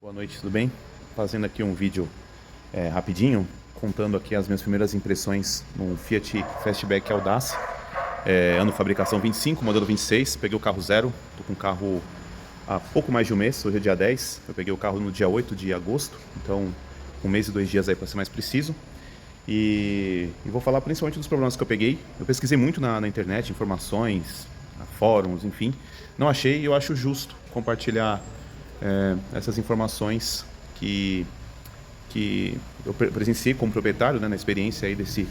Boa noite, tudo bem? Fazendo aqui um vídeo rapidinho, contando aqui as minhas primeiras impressões no Fiat Fastback Audace, ano fabricação 25, modelo 26. Peguei o carro zero, tô com o carro há pouco mais de um mês, hoje é dia 10. Eu peguei o carro no dia 8 de agosto, então 1 mês e 2 dias aí para ser mais preciso. E vou falar principalmente dos problemas que eu peguei. Eu pesquisei muito na internet, informações, fóruns, enfim. Não achei e eu acho justo compartilhar essas informações que eu presenciei como proprietário, né, na experiência aí desse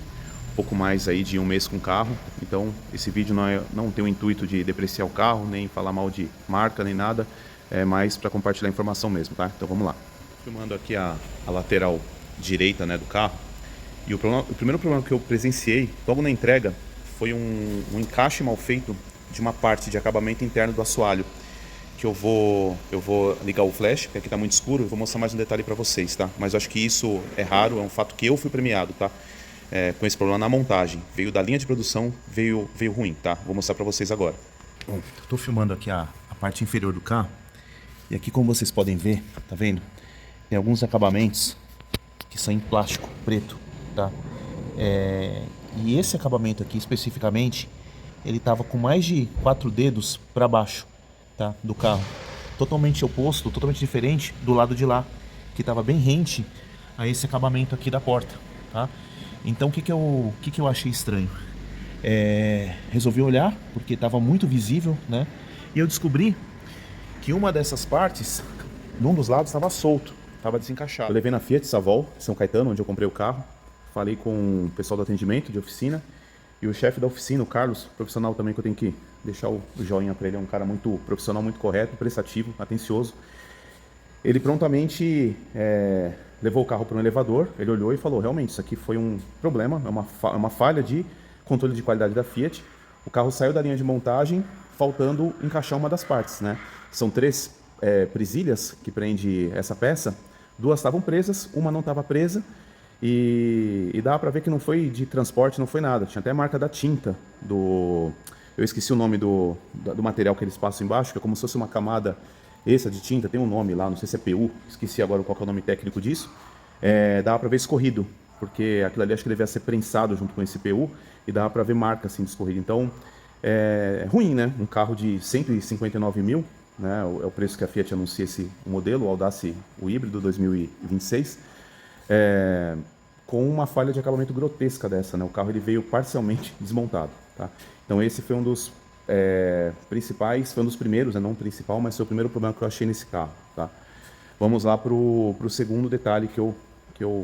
pouco mais aí de um mês com o carro. Então esse vídeo não tem o intuito de depreciar o carro, nem falar mal de marca, nem nada. É mais para compartilhar informação mesmo, tá? Então vamos lá. Filmando aqui a lateral direita, né, do carro. E o primeiro problema que eu presenciei logo na entrega foi um encaixe mal feito de uma parte de acabamento interno do assoalho. Que eu vou ligar o flash, porque aqui está muito escuro, e vou mostrar mais um detalhe para vocês, tá? Mas eu acho que isso é raro, é um fato que eu fui premiado, tá? Com esse problema na montagem. Veio da linha de produção, veio ruim, tá? Vou mostrar para vocês agora. Bom, estou filmando aqui a parte inferior do carro, e aqui, como vocês podem ver, tá vendo? Tem alguns acabamentos que são em plástico preto, tá? E esse acabamento aqui especificamente, ele tava com mais de 4 dedos para baixo, tá, do carro, totalmente oposto, totalmente diferente do lado de lá, que tava bem rente a esse acabamento aqui da porta, tá? Então o que eu achei estranho? Resolvi olhar porque tava muito visível, né? E eu descobri que uma dessas partes, num dos lados, estava solto, estava desencaixado. Eu levei na Fiat Savol, São Caetano, onde eu comprei o carro. Falei com o pessoal do atendimento de oficina e o chefe da oficina, o Carlos, profissional também, que eu tenho que deixar o joinha para ele, é um cara muito profissional, muito correto, prestativo, atencioso. Ele prontamente levou o carro para um elevador, ele olhou e falou: realmente, isso aqui foi um problema, é uma falha de controle de qualidade da Fiat. O carro saiu da linha de montagem, faltando encaixar uma das partes, né? São 3 presilhas que prende essa peça, 2 estavam presas, uma não estava presa. E dá pra ver que não foi de transporte, não foi nada. Tinha até a marca da tinta do... Eu esqueci o nome do material que eles passam embaixo, que é como se fosse uma camada extra de tinta, tem um nome lá, não sei se é PU, esqueci agora qual que é o nome técnico disso. Dava pra ver escorrido, porque aquilo ali acho que devia ser prensado junto com esse PU e dava pra ver marca assim de escorrido. Então, é ruim, né? Um carro de 159 mil, né? É o preço que a Fiat anuncia esse modelo, o Audace, o híbrido 2026. Com uma falha de acabamento grotesca dessa, né? O carro ele veio parcialmente desmontado, tá? Então esse foi um dos principais, foi um dos primeiros, né? Não o principal, mas foi o primeiro problema que eu achei nesse carro, tá? Vamos lá pro segundo detalhe que eu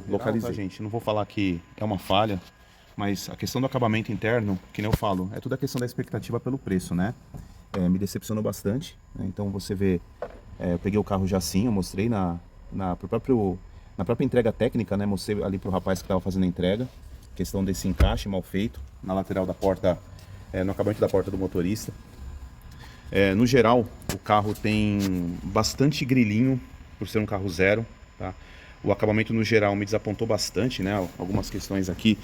localizei. Tá, gente? Não vou falar que é uma falha, mas a questão do acabamento interno, que nem eu falo, é tudo a questão da expectativa pelo preço, né? Me decepcionou bastante, né? Então você vê, eu peguei o carro já assim, eu mostrei na própria entrega técnica, né? Mostrei ali pro rapaz que estava fazendo a entrega, questão desse encaixe mal feito na lateral da porta, no acabamento da porta do motorista. No geral, o carro tem bastante grilinho por ser um carro zero, tá? O acabamento no geral me desapontou bastante, né? Algumas questões aqui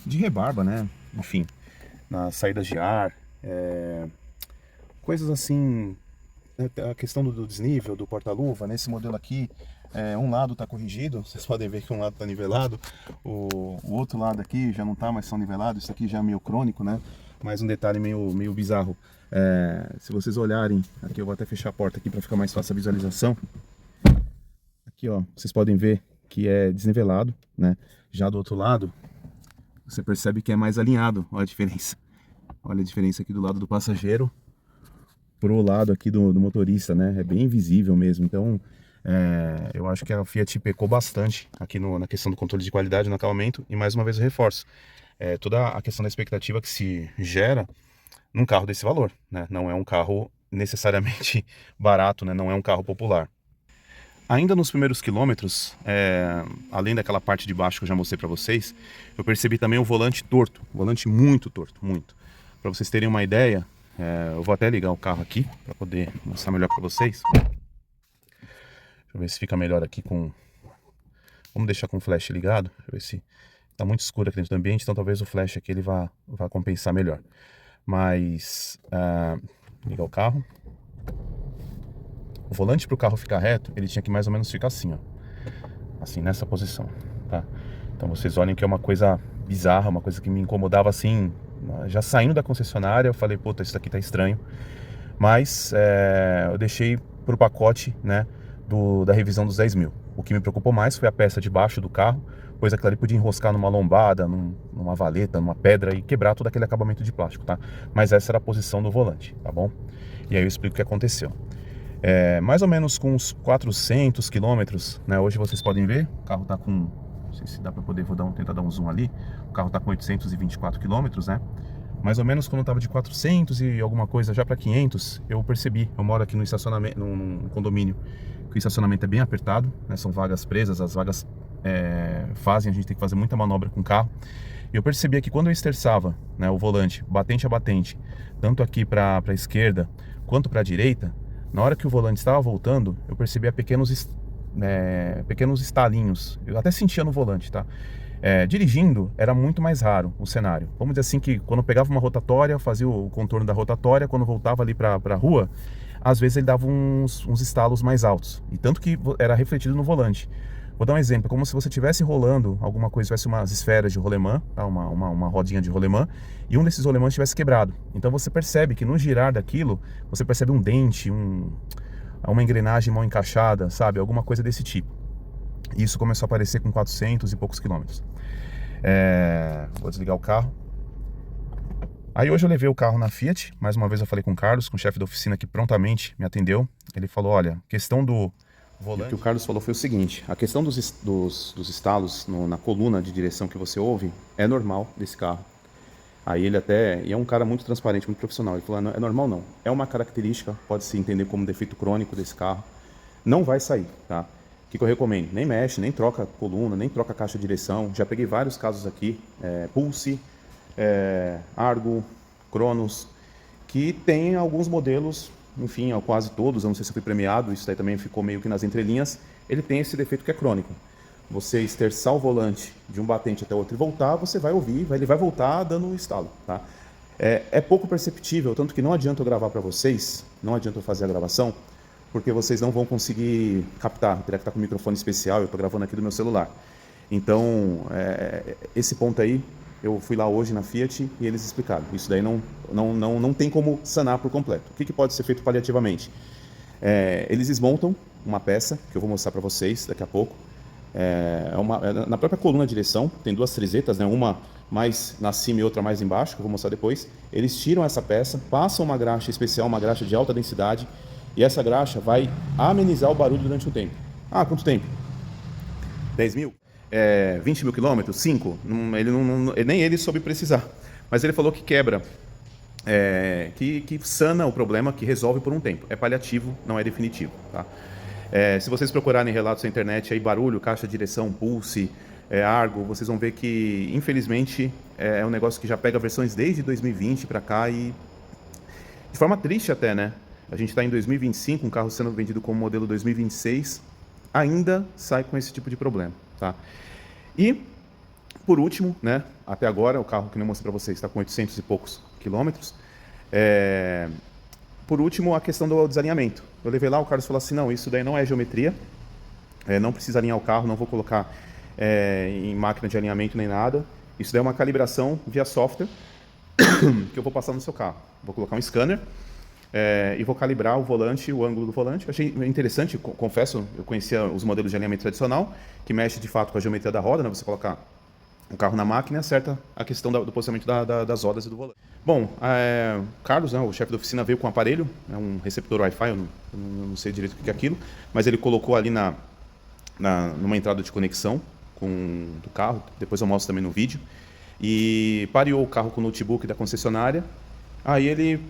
de rebarba, né? Enfim, nas saídas de ar, coisas assim, a questão do desnível, do porta-luva, nesse modelo aqui, um lado está corrigido, vocês podem ver que um lado está nivelado, o outro lado aqui já não está mais tão nivelado, isso aqui já é meio crônico, né? Mais um detalhe meio bizarro, se vocês olharem, aqui eu vou até fechar a porta aqui para ficar mais fácil a visualização, aqui ó, vocês podem ver que é desnivelado, né? Já do outro lado, você percebe que é mais alinhado, olha a diferença aqui do lado do passageiro pro lado aqui do motorista, né? É bem visível mesmo. Então, eu acho que a Fiat pecou bastante aqui na questão do controle de qualidade no acabamento. E mais uma vez eu reforço, toda a questão da expectativa que se gera num carro desse valor, né? Não é um carro necessariamente barato, né? Não é um carro popular. Ainda nos primeiros quilômetros, além daquela parte de baixo que eu já mostrei para vocês, eu percebi também o volante torto, o volante muito torto, muito. Para vocês terem uma ideia, eu vou até ligar o carro aqui para poder mostrar melhor para vocês. Deixa eu ver se fica melhor aqui com... Vamos deixar com o flash ligado. Deixa eu ver se tá muito escuro aqui dentro do ambiente, então talvez o flash aqui ele vá compensar melhor. Mas ligar o carro. O volante para o carro ficar reto, ele tinha que mais ou menos ficar assim, ó. Assim, nessa posição, tá? Então vocês olhem que é uma coisa bizarra, uma coisa que me incomodava assim, já saindo da concessionária, eu falei, puta, isso aqui tá estranho. Mas eu deixei pro pacote, né, da revisão dos 10 mil. O que me preocupou mais foi a peça de baixo do carro, pois aquilo ali podia enroscar numa lombada, numa valeta, numa pedra e quebrar todo aquele acabamento de plástico, tá? Mas essa era a posição do volante, tá bom? E aí eu explico o que aconteceu. Mais ou menos com uns 400 quilômetros, né? Hoje vocês podem ver, o carro tá com, não sei se dá para poder, tentar dar um zoom ali. O carro tá com 824 quilômetros, né? Mais ou menos quando eu tava de 400 e alguma coisa já para 500, eu percebi, eu moro aqui no estacionamento, num condomínio, que o estacionamento é bem apertado, né? São vagas presas, as vagas fazem a gente ter que fazer muita manobra com o carro. E eu percebia que quando eu esterçava, né, o volante, batente a batente, tanto aqui para a esquerda quanto para a direita, na hora que o volante estava voltando, eu percebia pequenos estalinhos. Eu até sentia no volante, tá? Dirigindo, era muito mais raro o cenário. Vamos dizer assim que quando eu pegava uma rotatória, fazia o contorno da rotatória, quando voltava ali para a rua, às vezes ele dava uns estalos mais altos. E tanto que era refletido no volante. Vou dar um exemplo, como se você estivesse rolando alguma coisa, tivesse umas esferas de rolemã, tá? uma rodinha de rolemã, e um desses rolemãs tivesse quebrado. Então você percebe que no girar daquilo, você percebe um dente, uma engrenagem mal encaixada, sabe? Alguma coisa desse tipo. E isso começou a aparecer com 400 e poucos quilômetros. Vou desligar o carro. Aí hoje eu levei o carro na Fiat, mais uma vez eu falei com o Carlos, com o chefe da oficina que prontamente me atendeu. Ele falou, olha, questão do volante. O que o Carlos falou foi o seguinte, a questão dos estalos na coluna de direção que você ouve é normal desse carro. Aí ele e é um cara muito transparente, muito profissional, ele falou, é normal não, é uma característica, pode se entender como defeito crônico desse carro, não vai sair, tá? O que eu recomendo? Nem mexe, nem troca coluna, nem troca caixa de direção, já peguei vários casos aqui, Pulse, Argo, Cronos, que tem alguns modelos, enfim, quase todos, eu não sei se eu fui premiado, isso daí também ficou meio que nas entrelinhas, ele tem esse defeito que é crônico. Você esterçar o volante de um batente até o outro e voltar, você vai ouvir, ele vai voltar dando um estalo, tá? É pouco perceptível, tanto que não adianta eu gravar para vocês, não adianta eu fazer a gravação, porque vocês não vão conseguir captar, teria que estar com um microfone especial, eu estou gravando aqui do meu celular. Então, esse ponto aí, eu fui lá hoje na Fiat e eles explicaram. Isso daí não tem como sanar por completo. O que pode ser feito paliativamente? Eles desmontam uma peça, que eu vou mostrar para vocês daqui a pouco. Na própria coluna de direção, tem duas trizetas, né? Uma mais na cima e outra mais embaixo, que eu vou mostrar depois. Eles tiram essa peça, passam uma graxa especial, uma graxa de alta densidade, e essa graxa vai amenizar o barulho durante um tempo. Ah, quanto tempo? 10 mil? 20 mil quilômetros? 5? Nem ele soube precisar. Mas ele falou que quebra, que sana o problema, que resolve por um tempo. É paliativo, não é definitivo. Tá? Se vocês procurarem relatos na internet, aí, barulho, caixa de direção, Pulse, Argo, vocês vão ver que, infelizmente, é um negócio que já pega versões desde 2020 para cá e, de forma triste até, né? A gente está em 2025, um carro sendo vendido como modelo 2026, ainda sai com esse tipo de problema, tá? E, por último, né, até agora, o carro que eu mostrei para vocês está com 800 e poucos quilômetros. Por último, a questão do desalinhamento. Eu levei lá, o Carlos falou assim, não, isso daí não é geometria, não precisa alinhar o carro, não vou colocar em máquina de alinhamento nem nada. Isso daí é uma calibração via software que eu vou passar no seu carro. Vou colocar um scanner, e vou calibrar o volante, o ângulo do volante. Eu achei interessante, confesso, eu conhecia os modelos de alinhamento tradicional, que mexe de fato com a geometria da roda, né? Você colocar o carro na máquina e acerta a questão do posicionamento das rodas e do volante. Bom, o Carlos, né, o chefe da oficina, veio com um aparelho, um receptor Wi-Fi, eu não sei direito o que é aquilo, mas ele colocou ali numa entrada de conexão do carro, depois eu mostro também no vídeo, e pareou o carro com o notebook da concessionária. Aí ele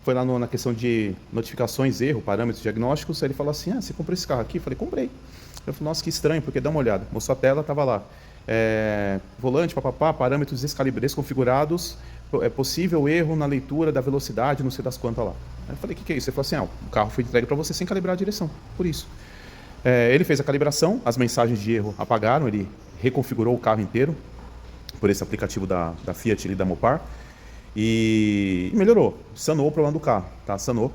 foi lá na questão de notificações, erro, parâmetros diagnósticos, aí ele falou assim, você comprou esse carro aqui? Eu falei, comprei. Eu falei, nossa, que estranho, porque dá uma olhada. Mostrou a tela, estava lá. Volante, papapá, parâmetros desconfigurados, possível erro na leitura da velocidade, não sei das quantas lá. Aí eu falei, o que é isso? Ele falou assim, o carro foi entregue para você sem calibrar a direção, por isso. Ele fez a calibração, as mensagens de erro apagaram, ele reconfigurou o carro inteiro, por esse aplicativo da Fiat e da Mopar, e melhorou, sanou o problema do carro, tá? Sanou.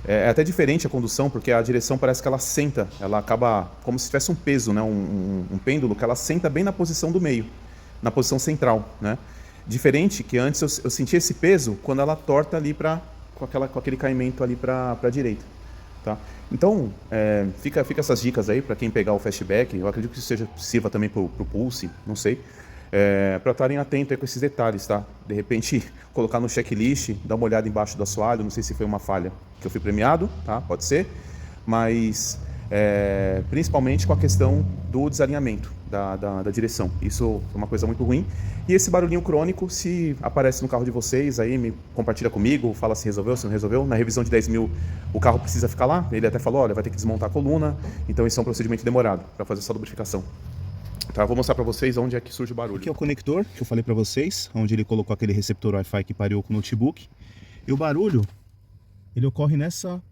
É até diferente a condução, porque a direção parece que ela senta, ela acaba como se tivesse um peso, né? Um pêndulo que ela senta bem na posição do meio, na posição central, né? Diferente que antes eu sentia esse peso quando ela torta ali com aquele caimento ali para a direita, tá? Então, fica essas dicas aí para quem pegar o Fastback. Eu acredito que isso sirva também para o Pulse, não sei. Para estarem atentos aí com esses detalhes, tá? De repente, colocar no checklist, dar uma olhada embaixo do assoalho, não sei se foi uma falha que eu fui premiado, tá? Pode ser, mas principalmente com a questão do desalinhamento da direção. Isso é uma coisa muito ruim. E esse barulhinho crônico, se aparece no carro de vocês, aí me compartilha comigo, fala se resolveu, se não resolveu. Na revisão de 10 mil, o carro precisa ficar lá. Ele até falou, olha, vai ter que desmontar a coluna, então isso é um procedimento demorado para fazer essa lubrificação. Tá, vou mostrar para vocês onde é que surge o barulho. Aqui é o conector que eu falei para vocês, onde ele colocou aquele receptor Wi-Fi que pareou com o notebook. E o barulho, ele ocorre nessa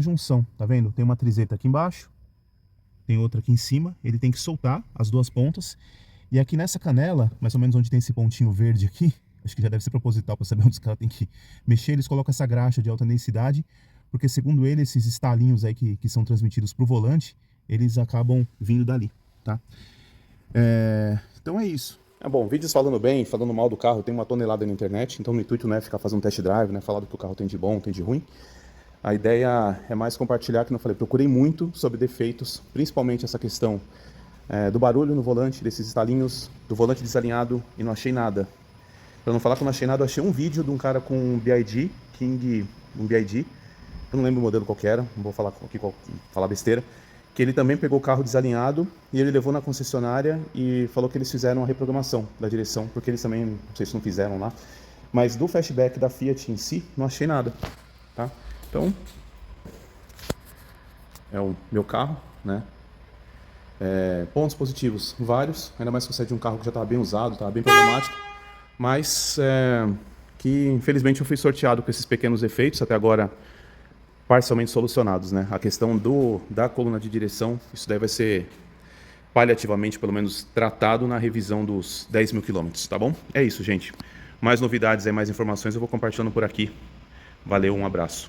junção, tá vendo? Tem uma trizeta aqui embaixo, tem outra aqui em cima. Ele tem que soltar as duas pontas. E aqui nessa canela, mais ou menos onde tem esse pontinho verde aqui, acho que já deve ser proposital para saber onde os caras tem que mexer, eles colocam essa graxa de alta densidade, porque segundo ele, esses estalinhos aí que são transmitidos para o volante, eles acabam vindo dali, tá? Então é isso. Bom, vídeos falando bem, falando mal do carro, tem uma tonelada na internet, então o intuito não é ficar fazendo test drive, né, falar do que o carro tem de bom, tem de ruim. A ideia é mais compartilhar, que eu falei, procurei muito sobre defeitos, principalmente essa questão do barulho no volante, desses estalinhos, do volante desalinhado, e não achei nada. Para não falar que eu não achei nada, eu achei um vídeo de um cara com um BID, um BID, eu não lembro o modelo qual que era, não vou falar aqui, falar besteira, que ele também pegou o carro desalinhado e ele levou na concessionária e falou que eles fizeram a reprogramação da direção, porque eles também, não sei se não fizeram lá, mas do Fastback da Fiat em si, não achei nada, tá? Então, é o meu carro, né? Pontos positivos, vários, ainda mais se você é de um carro que já estava bem usado, estava bem problemático, mas que infelizmente eu fui sorteado com esses pequenos efeitos, até agora parcialmente solucionados, né? A questão da coluna de direção, isso daí vai ser paliativamente, pelo menos, tratado na revisão dos 10 mil quilômetros, tá bom? É isso, gente. Mais novidades aí, mais informações eu vou compartilhando por aqui. Valeu, um abraço.